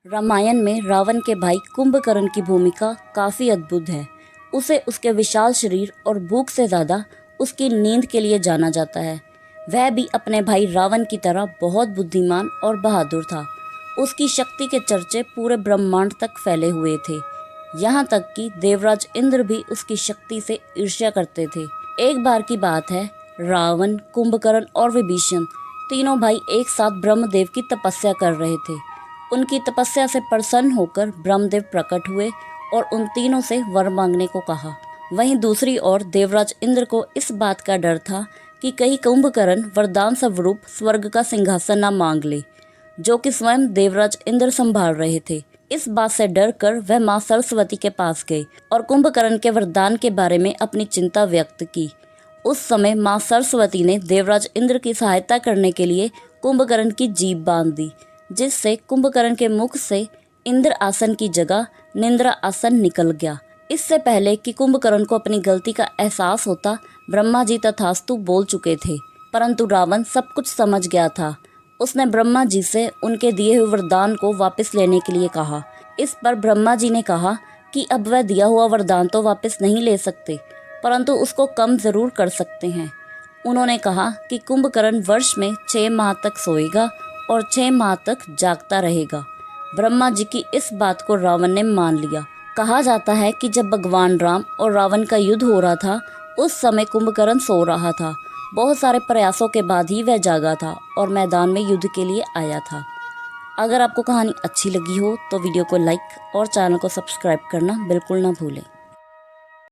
रामायण में रावण के भाई कुंभकर्ण की भूमिका काफ़ी अद्भुत है। उसे उसके विशाल शरीर और भूख से ज़्यादा उसकी नींद के लिए जाना जाता है। वह भी अपने भाई रावण की तरह बहुत बुद्धिमान और बहादुर था। उसकी शक्ति के चर्चे पूरे ब्रह्मांड तक फैले हुए थे। यहाँ तक कि देवराज इंद्र भी उसकी शक्ति से ईर्ष्या करते थे। एक बार की बात है, रावण, कुंभकर्ण और विभीषण तीनों भाई एक साथ ब्रह्मदेव की तपस्या कर रहे थे। उनकी तपस्या से प्रसन्न होकर ब्रह्मदेव प्रकट हुए और उन तीनों से वर मांगने को कहा। वहीं दूसरी ओर देवराज इंद्र को इस बात का डर था कि कहीं कुंभकर्ण वरदान स्वरूप स्वर्ग का सिंहासन न मांग ले, जो कि स्वयं देवराज इंद्र संभाल रहे थे। इस बात से डर कर वह माँ सरस्वती के पास गए और कुंभकर्ण के वरदान के बारे में अपनी चिंता व्यक्त की। उस समय माँ सरस्वती ने देवराज इंद्र की सहायता करने के लिए कुंभकर्ण की जीभ बांध दी, जिससे कुंभकर्ण के मुख से इंद्र आसन की जगह निंद्रा आसन निकल गया। इससे पहले कि कुंभकर्ण को अपनी गलती का एहसास होता, ब्रह्मा जी तथास्तु बोल चुके थे, परंतु रावण सब कुछ समझ गया था। उसने ब्रह्मा जी से उनके दिए हुए वरदान को वापस लेने के लिए कहा। इस पर ब्रह्मा जी ने कहा कि अब वह दिया हुआ वरदान तो वापस नहीं ले सकते, परंतु उसको कम जरूर कर सकते हैं। उन्होंने कहा कि कुंभकर्ण वर्ष में 6 माह तक सोएगा और 6 माह तक जागता रहेगा। ब्रह्मा जी की इस बात को रावण ने मान लिया। कहा जाता है कि जब भगवान राम और रावण का युद्ध हो रहा था, उस समय कुंभकर्ण सो रहा था। बहुत सारे प्रयासों के बाद ही वह जागा था और मैदान में युद्ध के लिए आया था। अगर आपको कहानी अच्छी लगी हो तो वीडियो को लाइक और चैनल को सब्सक्राइब करना बिल्कुल ना भूलें।